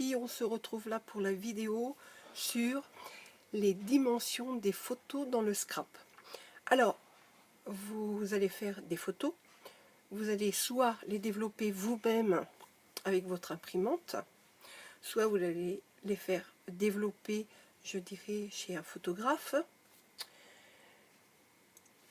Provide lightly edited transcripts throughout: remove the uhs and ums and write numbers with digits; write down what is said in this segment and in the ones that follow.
filles, on se retrouve là pour la vidéo sur les dimensions des photos dans le scrap. Alors, vous allez faire des photos, vous allez soit les développer vous-même avec votre imprimante, soit vous allez les faire développer, je dirais, chez un photographe.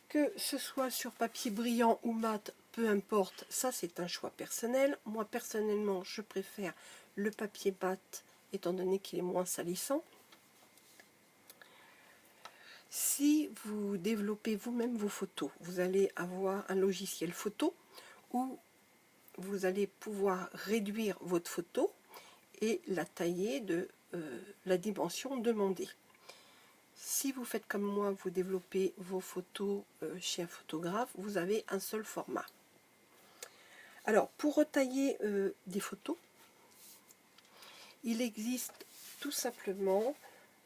Que ce soit sur papier brillant ou mat, peu importe, ça c'est un choix personnel. Moi personnellement, je préfère le papier mat étant donné qu'il est moins salissant. Si vous développez vous-même vos photos, vous allez avoir un logiciel photo où vous allez pouvoir réduire votre photo et la tailler de la dimension demandée. Si vous faites comme moi, vous développez vos photos chez un photographe, vous avez un seul format. Alors, pour retailler des photos, il existe tout simplement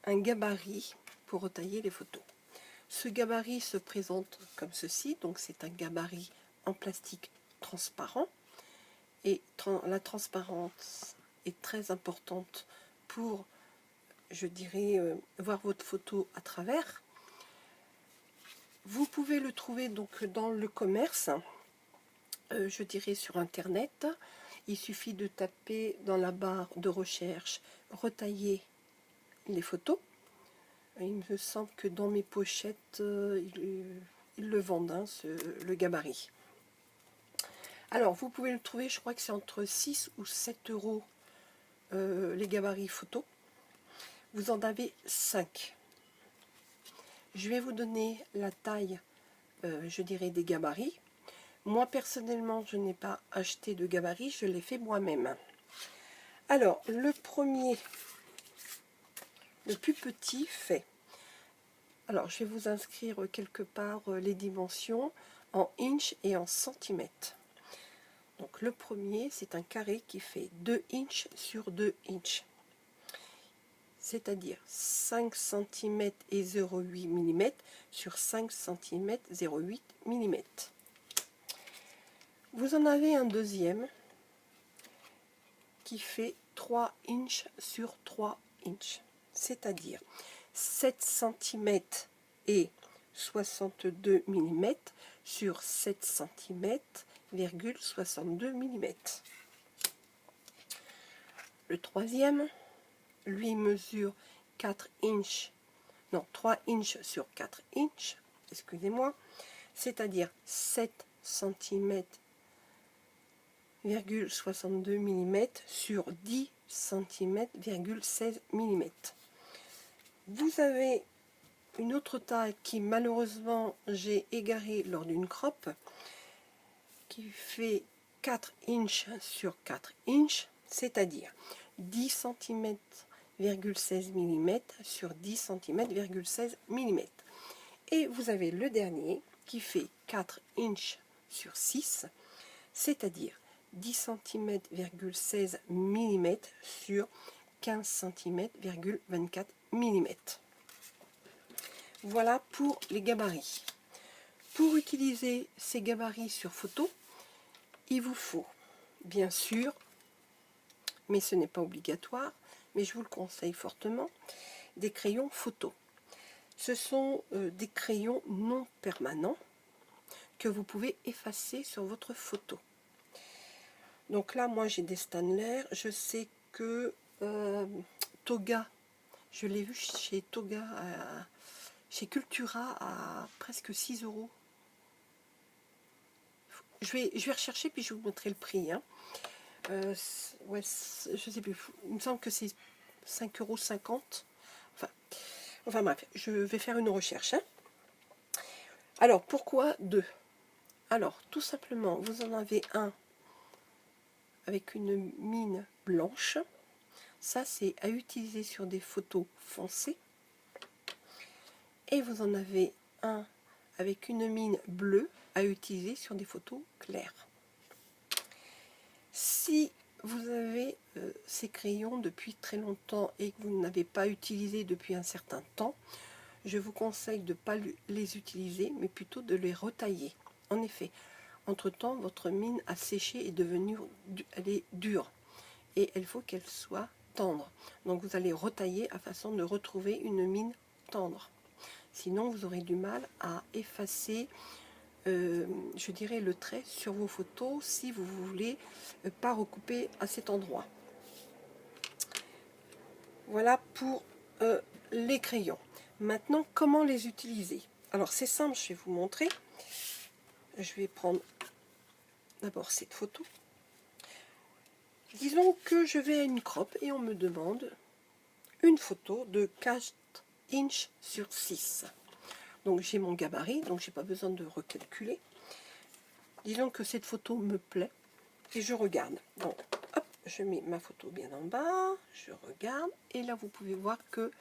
un gabarit pour retailler les photos. Ce gabarit se présente comme ceci, donc c'est un gabarit en plastique transparent. Et la transparence est très importante pour, je dirais, voir votre photo à travers. Vous pouvez le trouver donc dans le commerce, je dirais sur internet. Il suffit de taper dans la barre de recherche retailler les photos. Il me semble que dans mes pochettes ils le vendent, hein, le gabarit. Alors vous pouvez le trouver, je crois que c'est entre 6 ou 7 euros les gabarits photos. Vous en avez 5. Je vais vous donner la taille, je dirais, des gabarits. Moi, personnellement, je n'ai pas acheté de gabarit, je l'ai fait moi-même. Alors, le premier, le plus petit, fait... Alors, je vais vous inscrire quelque part les dimensions en inches et en centimètres. Donc, le premier, c'est un carré qui fait 2 inches sur 2 inches. C'est-à-dire 5 cm et 0,8 mm sur 5 cm 0,8 mm. Vous en avez un deuxième qui fait 3 inches sur 3 inches, c'est-à-dire 7 cm et 62 mm sur 7 cm, 62 mm. Le troisième, lui, mesure 4 inches, non, 3 inches sur 4 inches, excusez-moi, c'est-à-dire 7 cm, 62 mm sur 10 cm, 16 mm. Vous avez une autre taille qui malheureusement j'ai égarée lors d'une crop, qui fait 4 inches sur 4 inches, c'est-à-dire 10 cm, 16 mm sur 10 cm, 16 mm. Et vous avez le dernier qui fait 4 inches sur 6, c'est-à-dire 10 cm, 16 mm sur 15 cm, 24 mm. Voilà pour les gabarits. Pour utiliser ces gabarits sur photo, il vous faut, bien sûr, mais ce n'est pas obligatoire, mais je vous le conseille fortement, des crayons photo. Ce sont des crayons non permanents que vous pouvez effacer sur votre photo. Donc là, moi j'ai des Staedtler. Je sais que Toga, je l'ai vu chez Toga, chez Cultura à presque 6 euros. Je vais rechercher puis je vous montrerai le prix. Hein. Ouais, je sais plus. Il me semble que c'est 5,50 €. Enfin bref, je vais faire une recherche. Hein. Alors pourquoi 2? Alors tout simplement, vous en avez un avec une mine blanche. Ça, c'est à utiliser sur des photos foncées. Et vous en avez un avec une mine bleue à utiliser sur des photos claires. Si vous avez ces crayons depuis très longtemps et que vous n'avez pas utilisé depuis un certain temps, je vous conseille de ne pas les utiliser, mais plutôt de les retailler. En effet, entre-temps, votre mine a séché et elle est dure. Et il faut qu'elle soit tendre. Donc vous allez retailler à façon de retrouver une mine tendre. Sinon vous aurez du mal à effacer, je dirais, le trait sur vos photos si vous voulez pas recouper à cet endroit. Voilà pour les crayons. Maintenant, comment les utiliser? Alors c'est simple, je vais vous montrer. Je vais prendre d'abord cette photo. Disons que je vais à une crop et on me demande une photo de 4 inches sur 6. Donc j'ai mon gabarit, donc j'ai pas besoin de recalculer. Disons que cette photo me plaît et je regarde. Donc hop, je mets ma photo bien en bas, je regarde et là vous pouvez voir que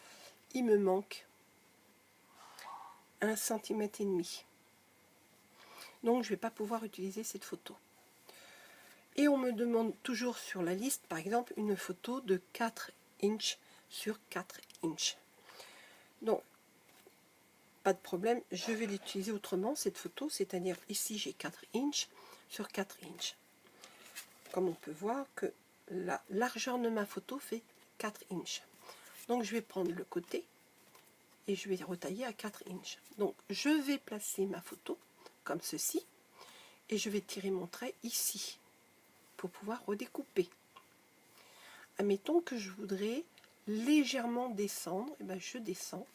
il me manque 1,5 cm. Donc je ne vais pas pouvoir utiliser cette photo. Et on me demande toujours sur la liste, par exemple, une photo de 4 inches sur 4 inches. Donc, pas de problème, je vais l'utiliser autrement, cette photo, c'est-à-dire ici j'ai 4 inches sur 4 inches. Comme on peut voir que la largeur de ma photo fait 4 inches. Donc je vais prendre le côté et je vais retailler à 4 inches. Donc je vais placer ma photo comme ceci et je vais tirer mon trait ici pour pouvoir redécouper. Admettons que je voudrais légèrement descendre, et ben je descends,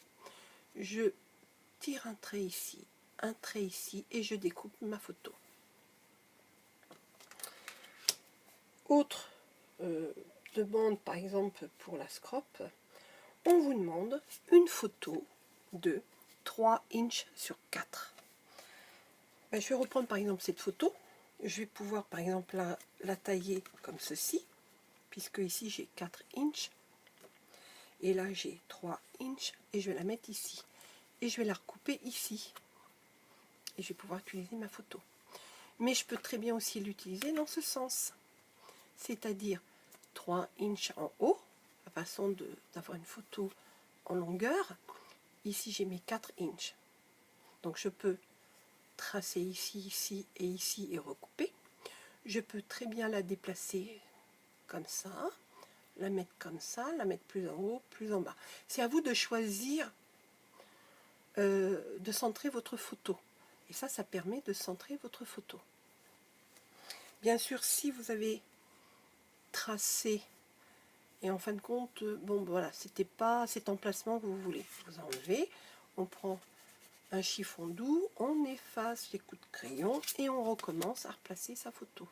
je tire un trait ici et je découpe ma photo. Autre demande, par exemple pour la scrop, on vous demande une photo de 3 inches sur 4. Ben, je vais reprendre par exemple cette photo. Je vais pouvoir par exemple la tailler comme ceci, puisque ici j'ai 4 inches. Et là j'ai 3 inches et je vais la mettre ici. Et je vais la recouper ici. Et je vais pouvoir utiliser ma photo. Mais je peux très bien aussi l'utiliser dans ce sens. C'est-à-dire 3 inches en haut, la façon d'avoir une photo en longueur. Ici j'ai mes 4 inches. Donc je peux tracer ici, ici et recouper. Je peux très bien la déplacer comme ça, la mettre comme ça, la mettre plus en haut, plus en bas. C'est à vous de choisir de centrer votre photo. Et ça permet de centrer votre photo. Bien sûr, si vous avez tracé et en fin de compte, bon voilà, c'était pas cet emplacement que vous voulez, vous enlevez, on prend un chiffon doux, on efface les coups de crayon et on recommence à replacer sa photo.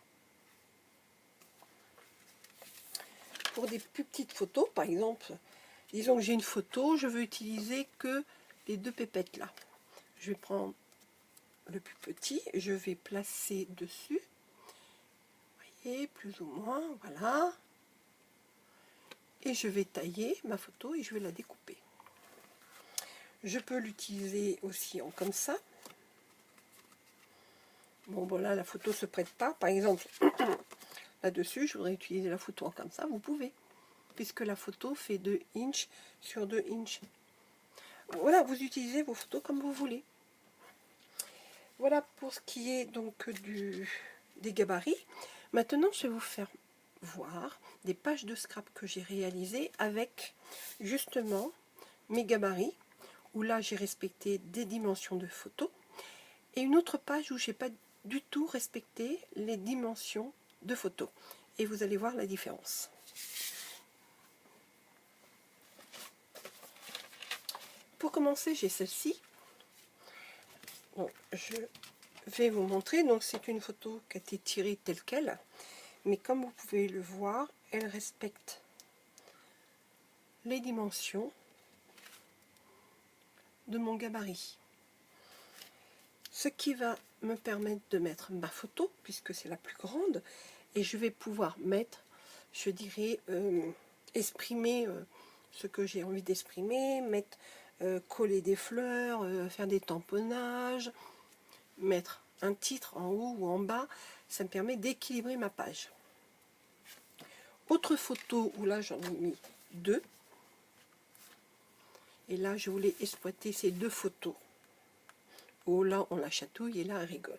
Pour des plus petites photos, par exemple, disons que j'ai une photo, je veux utiliser que les deux pépettes là. Je vais prendre le plus petit, je vais placer dessus, vous voyez, plus ou moins, voilà. Et je vais tailler ma photo et je vais la découper. Je peux l'utiliser aussi comme ça. Bon, voilà, la photo se prête pas. Par exemple, là-dessus, je voudrais utiliser la photo comme ça. Vous pouvez, puisque la photo fait 2 inches sur 2 inches. Voilà, vous utilisez vos photos comme vous voulez. Voilà pour ce qui est donc des gabarits. Maintenant, je vais vous faire voir des pages de scrap que j'ai réalisées avec justement mes gabarits, où là j'ai respecté des dimensions de photos, et une autre page où j'ai pas du tout respecté les dimensions de photos. Et vous allez voir la différence. Pour commencer, j'ai celle-ci. Donc, je vais vous montrer. Donc, c'est une photo qui a été tirée telle quelle. Mais comme vous pouvez le voir, elle respecte les dimensions de mon gabarit. Ce qui va me permettre de mettre ma photo, puisque c'est la plus grande, et je vais pouvoir mettre, je dirais, exprimer ce que j'ai envie d'exprimer, mettre, coller des fleurs, faire des tamponnages, mettre un titre en haut ou en bas, ça me permet d'équilibrer ma page. Autre photo où là j'en ai mis 2, et là je voulais exploiter ces 2 photos. Oh là on la chatouille et là elle rigole.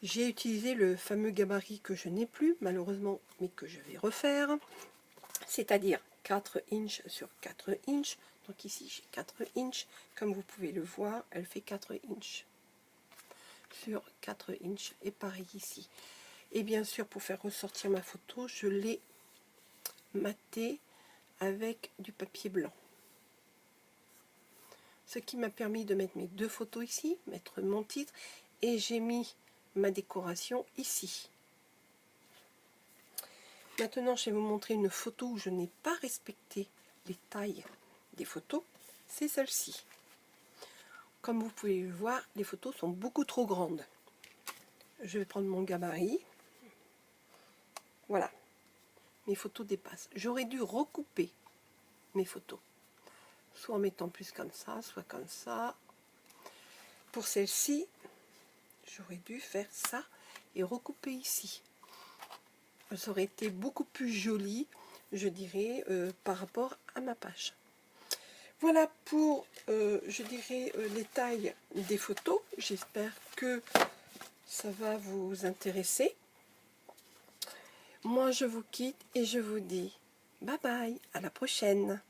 J'ai utilisé le fameux gabarit que je n'ai plus malheureusement, mais que je vais refaire. c'est-à-dire 4 inches sur 4 inches. Donc ici j'ai 4 inches, comme vous pouvez le voir, elle fait 4 inches sur 4 inches, et pareil ici. Et bien sûr, pour faire ressortir ma photo, je l'ai matée avec du papier blanc. Ce qui m'a permis de mettre mes deux photos ici, mettre mon titre, et j'ai mis ma décoration ici. Maintenant, je vais vous montrer une photo où je n'ai pas respecté les tailles des photos. C'est celle-ci. Comme vous pouvez le voir, les photos sont beaucoup trop grandes. Je vais prendre mon gabarit. Voilà. Mes photos dépassent. J'aurais dû recouper mes photos. Soit en mettant plus comme ça, soit comme ça. Pour celle-ci, j'aurais dû faire ça et recouper ici. Ça aurait été beaucoup plus joli, je dirais, par rapport à ma page. Voilà pour, je dirais, les tailles des photos. J'espère que ça va vous intéresser. Moi, je vous quitte et je vous dis bye bye, à la prochaine.